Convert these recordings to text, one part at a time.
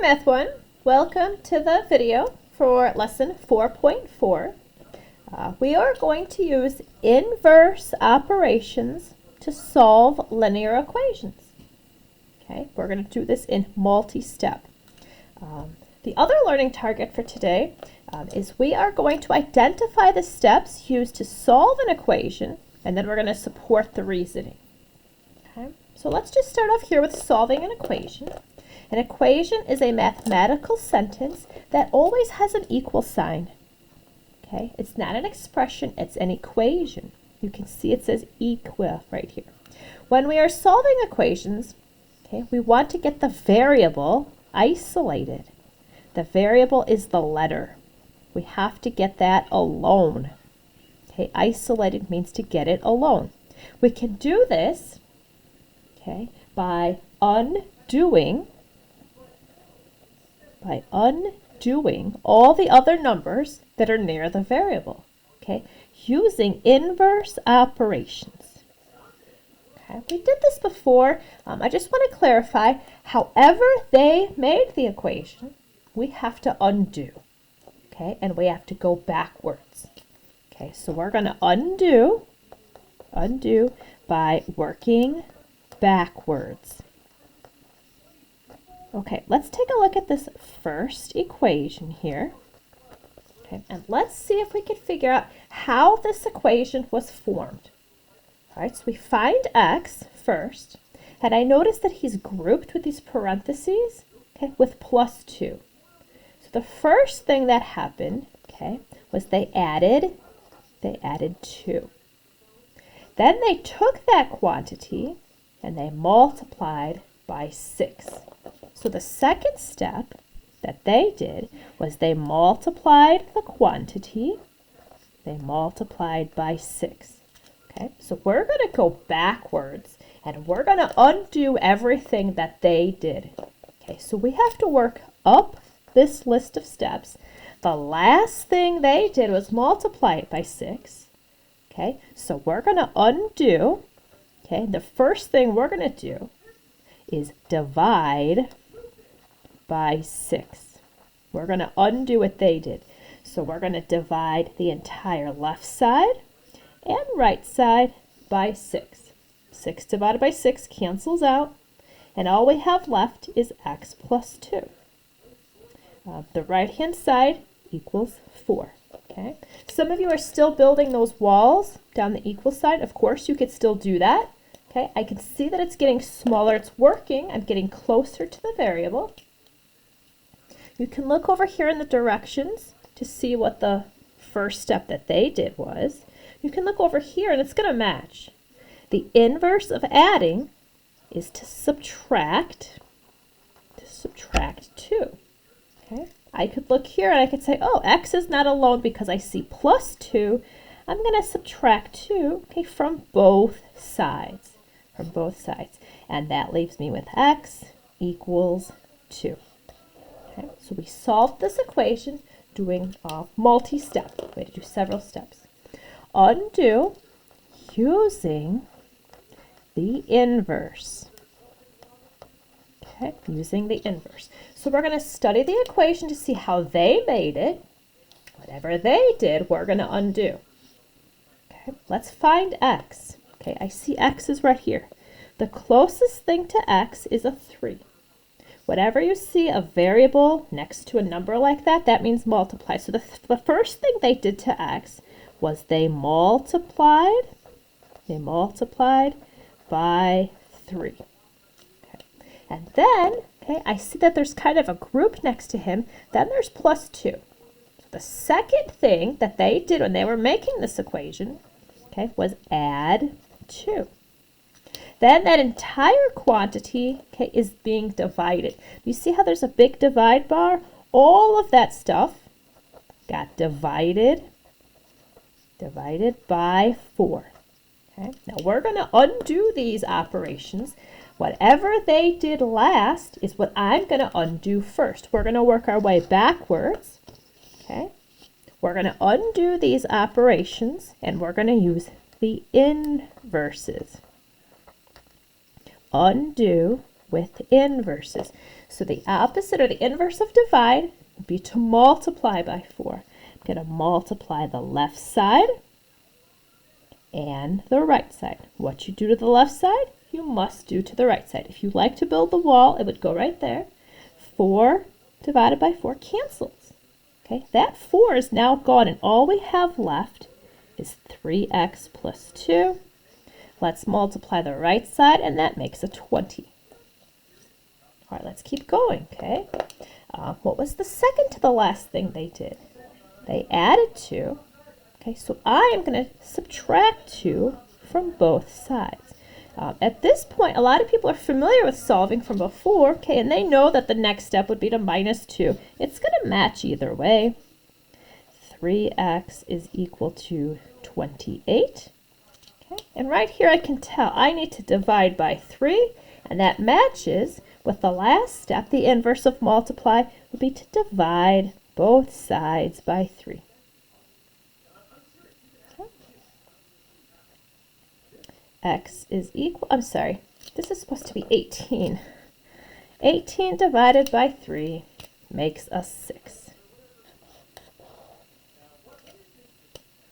Math 1, welcome to the video for lesson 4.4. We are going to use inverse operations to solve linear equations. Okay, we're going to do this in multi-step. The other learning target for today is we are going to identify the steps used to solve an equation, and then we're going to support the reasoning. Okay, so let's just start off here with solving an equation. An equation is a mathematical sentence that always has an equal sign. Okay, it's not an expression, it's an equation. You can see it says equal right here. When we are solving equations, okay, we want to get the variable isolated. The variable is the letter. We have to get that alone. Okay, isolated means to get it alone. We can do this, okay, by undoing all the other numbers that are near the variable, okay, using inverse operations. Okay, we did this before. I just want to clarify, however they made the equation, we have to undo, okay, and we have to go backwards. Okay, so we're going to undo by working backwards. Okay, let's take a look at this first equation here. Okay, and let's see if we can figure out how this equation was formed. All right, so we find x first, and I notice that he's grouped with these parentheses, okay, with plus 2. So the first thing that happened, okay, was they added 2. Then they took that quantity and they multiplied by 6. So the second step that they did was they multiplied the quantity, they multiplied by 6. Okay, so we're going to go backwards and we're going to undo everything that they did. Okay, so we have to work up this list of steps. The last thing they did was multiply it by 6. Okay, so we're going to undo. Okay, the first thing we're going to do is divide by 6. We're going to undo what they did. So we're going to divide the entire left side and right side by 6. 6 divided by 6 cancels out, and all we have left is x plus 2. The right-hand side equals 4. Okay. Some of you are still building those walls down the equal side. Of course, you could still do that. Okay, I can see that it's getting smaller. It's working. I'm getting closer to the variable. You can look over here in the directions to see what the first step that they did was. You can look over here and it's going to match. The inverse of adding is to subtract 2. Okay, I could look here and I could say, oh, x is not alone because I see plus 2. I'm going to subtract 2, okay, from both sides. And that leaves me with x equals 2. Okay, so we solved this equation doing multi-step. We had to do several steps. Undo using the inverse. Okay, using the inverse. So we're going to study the equation to see how they made it. Whatever they did, we're going to undo. Okay, let's find x. Okay, I see x is right here. The closest thing to x is a 3. Whenever you see a variable next to a number like that, that means multiply. So the first thing they did to x was they multiplied by 3. Okay. And then, okay, I see that there's kind of a group next to him. Then there's plus 2. So the second thing that they did when they were making this equation, okay, was add 2. Then that entire quantity, okay, is being divided. You see how there's a big divide bar? All of that stuff got divided by 4. Okay? Now we're going to undo these operations. Whatever they did last is what I'm going to undo first. We're going to work our way backwards. Okay? We're going to undo these operations and we're going to use the inverses. Undo with inverses. So the opposite or the inverse of divide would be to multiply by 4. I'm going to multiply the left side and the right side. What you do to the left side, you must do to the right side. If you like to build the wall, it would go right there. 4 divided by 4 cancels. Okay, that 4 is now gone, and all we have left is 3x plus 2. Let's multiply the right side, and that makes a 20. All right, let's keep going, okay? What was the second to the last thing they did? They added 2. Okay, so I am going to subtract 2 from both sides. At this point, a lot of people are familiar with solving from before, okay, and they know that the next step would be to minus 2. It's going to match either way. 3x is equal to 28. Okay, and right here I can tell I need to divide by 3, and that matches with the last step. The inverse of multiply would be to divide both sides by 3. X is equal, I'm sorry, this is supposed to be 18. 18 divided by 3 makes us 6.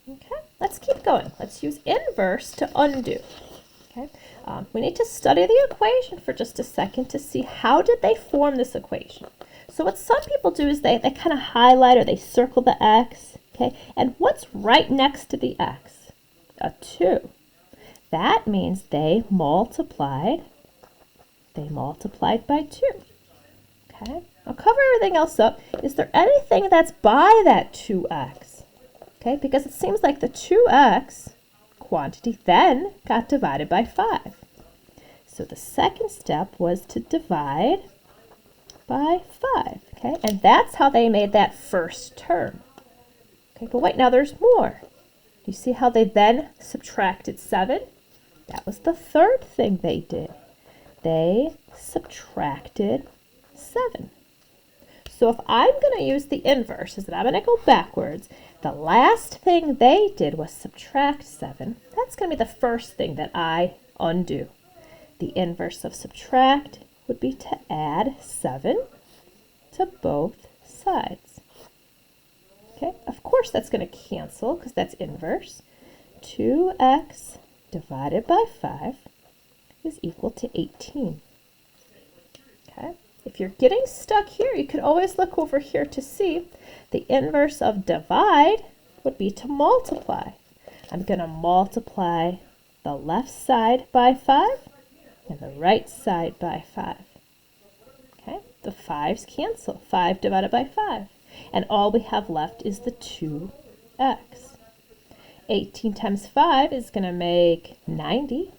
Okay, let's keep going. Let's use inverse to undo. Okay, we need to study the equation for just a second to see how did they form this equation. So what some people do is they kind of highlight or they circle the x, okay, and what's right next to the x? A 2. That means they multiplied by 2. Okay, I'll cover everything else up. Is there anything that's by that 2x? Okay, because it seems like the 2x quantity then got divided by 5. So the second step was to divide by 5. Okay, and that's how they made that first term. Okay, but wait, now there's more. You see how they then subtracted 7? That was the third thing they did. They subtracted 7. So if I'm going to use the inverse, is that I'm going to go backwards. The last thing they did was subtract 7. That's going to be the first thing that I undo. The inverse of subtract would be to add 7 to both sides. Okay, of course that's going to cancel because that's inverse. 2x divided by 5 is equal to 18. Okay, if you're getting stuck here, you could always look over here to see the inverse of divide would be to multiply. I'm going to multiply the left side by 5 and the right side by 5. Okay, the 5's cancel. 5 divided by 5. And all we have left is the 2x. 18 times 5 is going to make 90.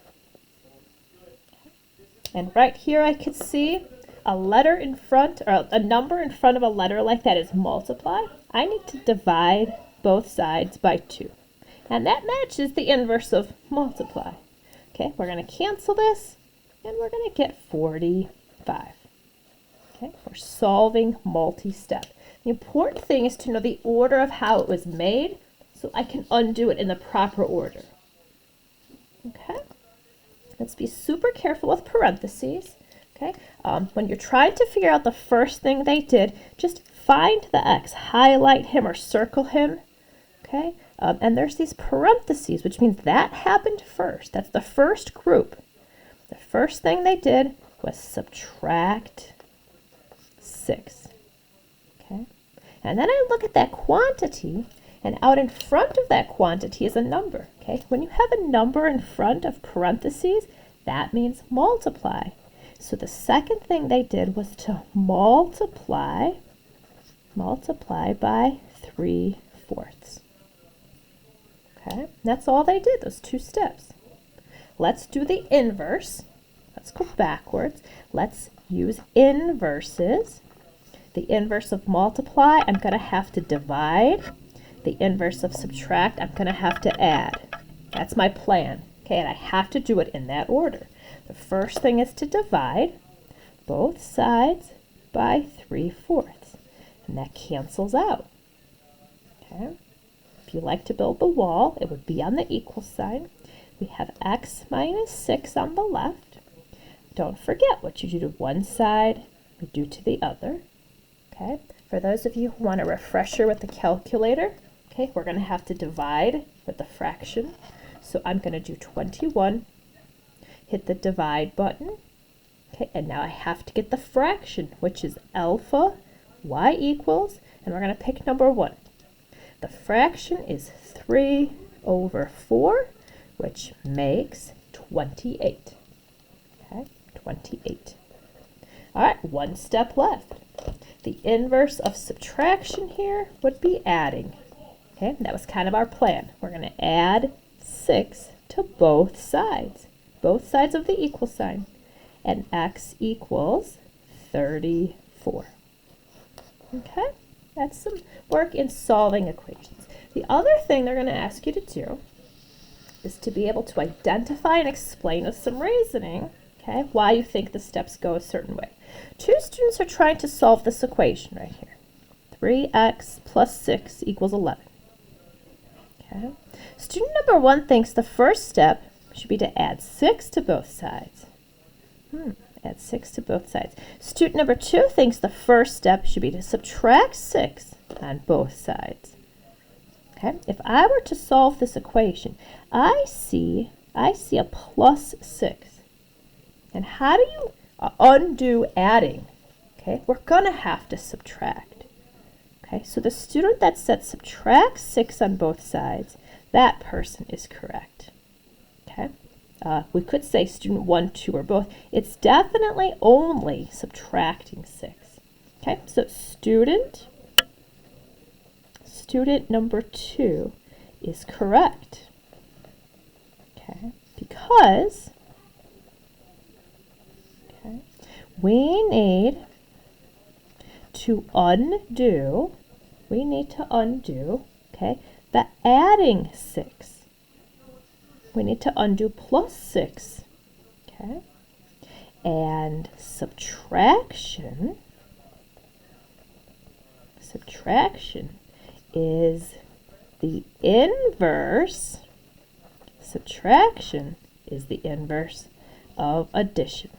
And right here I could see a letter in front, or a number in front of a letter like that is multiply. I need to divide both sides by 2. And that matches the inverse of multiply. Okay, we're going to cancel this, and we're going to get 45. Okay, we're solving multi-step. The important thing is to know the order of how it was made, so I can undo it in the proper order. Okay, let's be super careful with parentheses. Okay, when you're trying to figure out the first thing they did, just find the x, highlight him or circle him. Okay, and there's these parentheses, which means that happened first. That's the first group. The first thing they did was subtract 6. Okay, and then I look at that quantity, and out in front of that quantity is a number. Okay, when you have a number in front of parentheses, that means multiply. So the second thing they did was to multiply by 3/4. Okay, that's all they did, those 2 steps. Let's do the inverse. Let's go backwards. Let's use inverses. The inverse of multiply, I'm going to have to divide. The inverse of subtract, I'm going to have to add. That's my plan. Okay, and I have to do it in that order. The first thing is to divide both sides by 3/4. And that cancels out. Okay. If you like to build the wall, it would be on the equal sign. We have x minus 6 on the left. Don't forget what you do to one side, we do to the other. Okay, for those of you who want a refresher with the calculator, okay, we're going to have to divide with the fraction. So I'm going to do 21, hit the divide button, okay, and now I have to get the fraction, which is alpha y equals, and we're going to pick number 1. The fraction is 3 over 4, which makes 28. Okay, 28. All right, one step left. The inverse of subtraction here would be adding. Okay, that was kind of our plan. We're going to add 6 to both sides of the equal sign, and x equals 34. Okay, that's some work in solving equations. The other thing they're going to ask you to do is to be able to identify and explain with some reasoning, okay, why you think the steps go a certain way. 2 students are trying to solve this equation right here. 3x plus 6 equals 11. Okay. Student number 1 thinks the first step should be to add 6 to both sides. Add 6 to both sides. Student number 2 thinks the first step should be to subtract 6 on both sides. Okay. If I were to solve this equation, I see a plus 6. And how do you undo adding? Okay, we're going to have to subtract. Okay, so the student that said subtract 6 on both sides, that person is correct. Okay, we could say student 1, 2, or both. It's definitely only subtracting 6. Okay, so student number 2 is correct. Okay, because we need to undo, okay, the adding 6. We need to undo plus 6, okay, and subtraction is the inverse, of addition.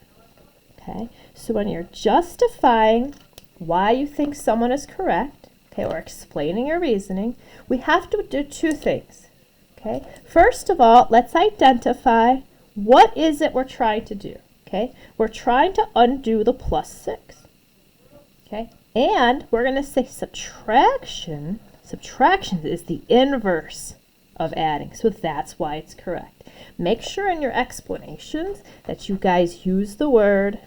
Okay, so when you're justifying why you think someone is correct, okay, or explaining your reasoning, we have to do 2 things. Okay, first of all, let's identify what is it we're trying to do. Okay, we're trying to undo the plus 6. Okay, and we're going to say subtraction is the inverse of adding, so that's why it's correct. Make sure in your explanations that you guys use the word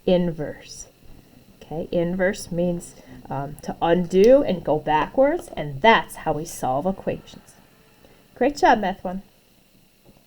inverse. Okay, inverse means to undo and go backwards, and that's how we solve equations. Great job, Math 1.